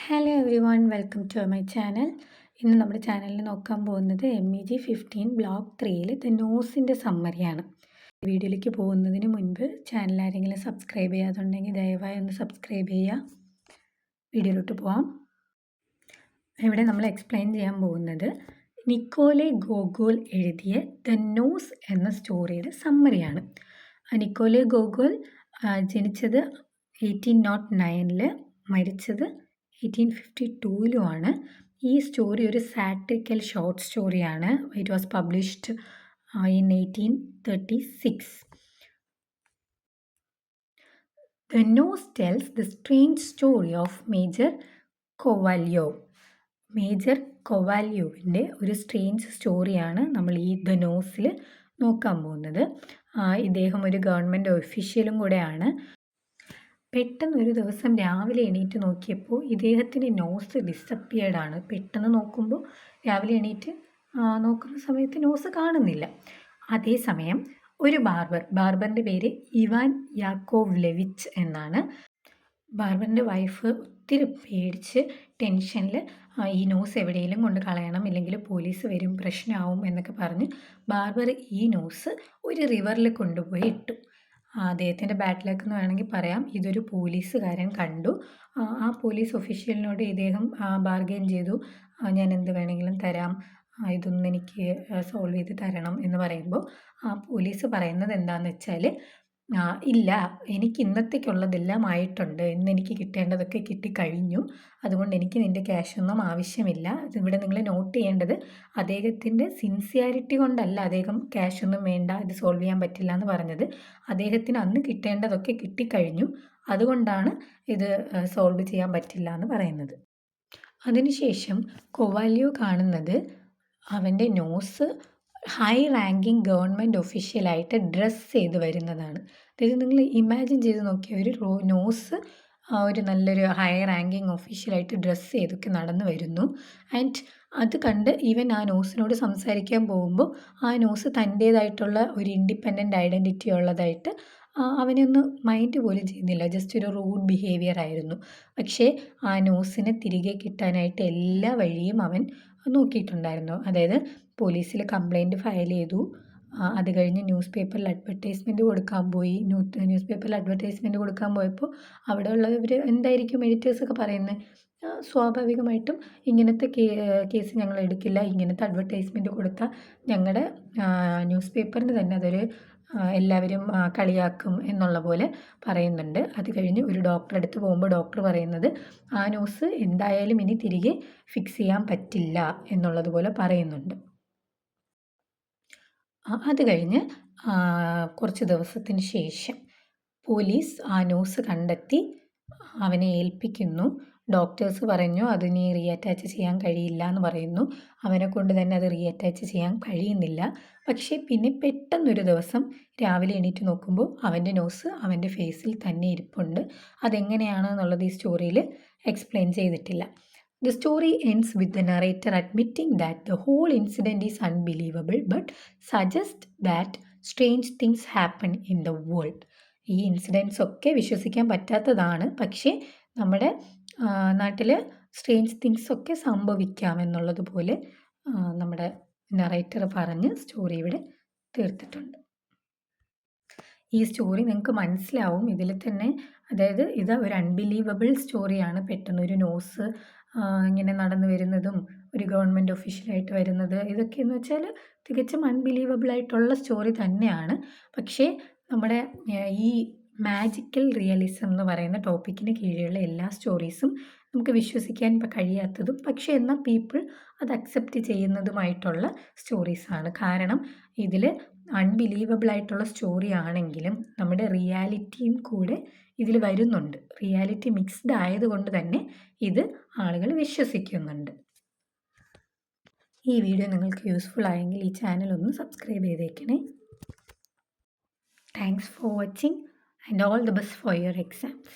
Hello everyone welcome to my channel. ഇന്ന് നമ്മുടെ ചാനലിൽ നോക്കാൻ പോകുന്നത് MEG 15 ബ്ലോക്ക് 3യിൽ ദ നോസിൻ്റെ സമ്മറിയാണ്. വീഡിയോയിലേക്ക് പോകുന്നതിന് മുൻപ് ചാനൽ ആരെങ്കിലും സബ്സ്ക്രൈബ് ചെയ്യാതുണ്ടെങ്കിൽ ദയവായി ഒന്ന് സബ്സ്ക്രൈബ് ചെയ്യുക. വീഡിയോയിലോട്ട് പോവാം. ഇവിടെ നമ്മൾ എക്സ്പ്ലെയിൻ ചെയ്യാൻ പോകുന്നത് നിക്കോലെ ഗോഗോൾ എഴുതിയ ദ നോസ് എന്ന സ്റ്റോറിയുടെ സമ്മറിയാണ്. നിക്കോലെ ഗോഗോൾ ജനിച്ചത് 1809 മരിച്ചത് 1852 ഈ സ്റ്റോറി ഒരു സാറ്റിറിക്കൽ ഷോർട്ട് സ്റ്റോറിയാണ്. It was published in 1836. The Nose tells the strange story of major Kovalyov. Major കൊവാല്യോവിൻ്റെ ഒരു സ്ട്രേഞ്ച് സ്റ്റോറിയാണ് നമ്മൾ ഈ ദ നോസിൽ നോക്കാൻ പോകുന്നത്. ഇദ്ദേഹം ഒരു ഗവൺമെൻറ് ഒഫീഷ്യലും കൂടെയാണ്. പെട്ടെന്ന് ഒരു ദിവസം രാവിലെ എണീറ്റ് നോക്കിയപ്പോൾ ഇദ്ദേഹത്തിൻ്റെ നോസ് ഡിസപ്പിയർഡാണ്. പെട്ടെന്ന് നോക്കുമ്പോൾ രാവിലെ എണീറ്റ് നോക്കുന്ന സമയത്ത് നോസ് കാണുന്നില്ല. അതേസമയം ഒരു ബാർബറിൻ്റെ പേര് ഇവാൻ യാക്കോവ്ലെവിച്ച് എന്നാണ്. ബാർബറിൻ്റെ വൈഫ് ഒത്തിരി പേടിച്ച് ടെൻഷനിൽ ഈ നോസ് എവിടെയെങ്കിലും കൊണ്ട് കളയണം, ഇല്ലെങ്കിൽ പോലീസ് വരും, പ്രശ്നമാവും എന്നൊക്കെ പറഞ്ഞ് ബാർബർ ഈ നോസ് ഒരു റിവറിൽ കൊണ്ടുപോയി ഇട്ടു. അദ്ദേഹത്തിൻ്റെ ബാഡ് ലക്ക് എന്ന് വേണമെങ്കിൽ പറയാം. ഇതൊരു പോലീസുകാരൻ കണ്ടു. ആ പോലീസ് ഒഫീഷ്യലിനോട് ഇദ്ദേഹം ബാർഗെയിൻ ചെയ്തു, ഞാൻ എന്ത് വേണമെങ്കിലും തരാം, ഇതൊന്നും എനിക്ക് സോൾവ് ചെയ്ത് തരണം എന്ന് പറയുമ്പോൾ പോലീസ് പറയുന്നത് എന്താണെന്ന് വെച്ചാൽ, ഇല്ല, എനിക്ക് ഇന്നത്തേക്കുള്ളതെല്ലാം ആയിട്ടുണ്ട്, ഇന്ന് എനിക്ക് കിട്ടേണ്ടതൊക്കെ കിട്ടിക്കഴിഞ്ഞു, അതുകൊണ്ട് എനിക്ക് നിൻ്റെ ക്യാഷൊന്നും ആവശ്യമില്ല. ഇവിടെ നിങ്ങൾ നോട്ട് ചെയ്യേണ്ടത്, അദ്ദേഹത്തിൻ്റെ സിൻസിയാരിറ്റി കൊണ്ടല്ല അദ്ദേഹം ക്യാഷൊന്നും വേണ്ട, ഇത് സോൾവ് ചെയ്യാൻ പറ്റില്ല എന്ന് പറഞ്ഞത്. അദ്ദേഹത്തിന് അന്ന് കിട്ടേണ്ടതൊക്കെ കിട്ടിക്കഴിഞ്ഞു, അതുകൊണ്ടാണ് ഇത് സോൾവ് ചെയ്യാൻ പറ്റില്ല എന്ന് പറയുന്നത്. അതിനുശേഷം കൊവാല്യോ കാണുന്നത് അവൻ്റെ നോസ് ഹൈ റാങ്കിങ് ഗവൺമെൻറ് ഒഫീഷ്യലായിട്ട് ഡ്രസ്സ് ചെയ്ത് വരുന്നതാണ്. അതായത് നിങ്ങൾ ഇമാജിൻ ചെയ്ത് നോക്കിയ ഒരു നോസ് ഒരു നല്ലൊരു ഹൈ റാങ്കിങ് ഒഫീഷ്യലായിട്ട് ഡ്രസ്സ് ചെയ്തൊക്കെ നടന്നു വരുന്നു. ആൻഡ് അത് കണ്ട് ഈവൻ ആ നോസിനോട് സംസാരിക്കാൻ പോകുമ്പോൾ ആ നോസ് തൻ്റേതായിട്ടുള്ള ഒരു ഇൻഡിപെൻഡൻ്റ് ഐഡൻറ്റിറ്റി ഉള്ളതായിട്ട് അവനൊന്നും മൈൻഡ് പോലും ചെയ്യുന്നില്ല. ജസ്റ്റ് ഒരു റൂഡ് ബിഹേവിയർ ആയിരുന്നു. പക്ഷേ ആ നോസിനെ തിരികെ കിട്ടാനായിട്ട് എല്ലാ വഴിയും അവൻ നോക്കിയിട്ടുണ്ടായിരുന്നു. അതായത് പോലീസിൽ കംപ്ലൈൻറ്റ് ഫയൽ ചെയ്തു, അത് കഴിഞ്ഞ് ന്യൂസ് പേപ്പറിൽ അഡ്വർടൈസ്മെൻറ്റ് കൊടുക്കാൻ പോയി. ന്യൂസ് പേപ്പറിൽ അഡ്വർടൈസ്മെൻറ്റ് കൊടുക്കാൻ പോയപ്പോൾ അവിടെ ഉള്ളവർ എന്തായിരിക്കും എഡിറ്റേഴ്സൊക്കെ പറയുന്നത്, സ്വാഭാവികമായിട്ടും ഇങ്ങനത്തെ കേസ് ഞങ്ങൾ എടുക്കില്ല, ഇങ്ങനത്തെ അഡ്വർടൈസ്മെൻറ്റ് കൊടുത്താൽ ഞങ്ങളുടെ ന്യൂസ് പേപ്പറിന് തന്നെ അതൊരു എല്ലാവരും കളിയാക്കും എന്നുള്ള പോലെ പറയുന്നുണ്ട്. അത് കഴിഞ്ഞ് ഒരു ഡോക്ടറെ അടുത്ത് പോകുമ്പോൾ ഡോക്ടർ പറയുന്നത് ആ ന്യൂസ് എന്തായാലും ഇനി തിരികെ ഫിക്സ് ചെയ്യാൻ പറ്റില്ല എന്നുള്ളതുപോലെ പറയുന്നുണ്ട്. അത് കഴിഞ്ഞ് കുറച്ച് ദിവസത്തിന് ശേഷം പോലീസ് ആ ന്യൂസ് കണ്ടെത്തി അവനെ ഏൽപ്പിക്കുന്നു. ഡോക്ടേഴ്സ് പറഞ്ഞു അതിന് റീഅറ്റാച്ച് ചെയ്യാൻ കഴിയില്ല എന്ന് പറയുന്നു. അവനെ കൊണ്ട് തന്നെ അത് റീഅറ്റാച്ച് ചെയ്യാൻ കഴിയുന്നില്ല. പക്ഷേ പിന്നെ പെട്ടെന്നൊരു ദിവസം രാവിലെ എണീറ്റ് നോക്കുമ്പോൾ അവൻ്റെ നോസ് അവൻ്റെ ഫേസിൽ തന്നെ ഇരിപ്പുണ്ട്. അതെങ്ങനെയാണ് എന്നുള്ളത് ഈ സ്റ്റോറിയിൽ എക്സ്പ്ലെയിൻ ചെയ്തിട്ടില്ല. The story ends with the narrator admitting that the whole incident is unbelievable but suggests that strange things happen in the world. ഈ ഇൻസിഡൻസ് ഒക്കെ വിശ്വസിക്കാൻ പറ്റാത്തതാണ്, പക്ഷേ നമ്മുടെ നാട്ടിൽ സ്ട്രേഞ്ച് തിങ്സ് ഒക്കെ സംഭവിക്കാം എന്നുള്ളതുപോലെ നമ്മുടെ നറേറ്റർ പറഞ്ഞ് സ്റ്റോറി ഇവിടെ തീർത്തിട്ടുണ്ട്. ഈ സ്റ്റോറി നിങ്ങൾക്ക് മനസ്സിലാവും ഇതിൽ തന്നെ. അതായത് ഇത് ഒരു അൺബിലീവബിൾ സ്റ്റോറിയാണ്. പെട്ടെന്നൊരു നോസ് ഇങ്ങനെ നടന്നു വരുന്നതും ഒരു ഗവൺമെൻറ് ഒഫീഷ്യലായിട്ട് വരുന്നത്, ഇതൊക്കെയെന്ന് വെച്ചാൽ തികച്ചും അൺബിലീവബിൾ ആയിട്ടുള്ള സ്റ്റോറി തന്നെയാണ്. പക്ഷേ നമ്മുടെ ഈ മാജിക്കൽ റിയലിസം എന്ന് പറയുന്ന ടോപ്പിക്കിന് കീഴിലുള്ള എല്ലാ സ്റ്റോറീസും നമുക്ക് വിശ്വസിക്കാൻ കഴിയാത്തതും പക്ഷേ എന്നാൽ പീപ്പിൾ അത് അക്സെപ്റ്റ് ചെയ്യുന്നതുമായിട്ടുള്ള സ്റ്റോറീസാണ്. കാരണം ഇതിൽ അൺബിലീവബിൾ ആയിട്ടുള്ള സ്റ്റോറി ആണെങ്കിലും നമ്മുടെ റിയാലിറ്റിയും കൂടെ ഇതിൽ വരുന്നുണ്ട്. റിയാലിറ്റി മിക്സ്ഡ് ആയതുകൊണ്ട് തന്നെ ഇത് ആളുകൾ വിശ്വസിക്കുന്നുണ്ട്. ഈ വീഡിയോ നിങ്ങൾക്ക് യൂസ്ഫുൾ ആയെങ്കിൽ ഈ ചാനൽ ഒന്ന് സബ്സ്ക്രൈബ് ചെയ്തേക്കണേ. Thanks for watching and all the best for your exams.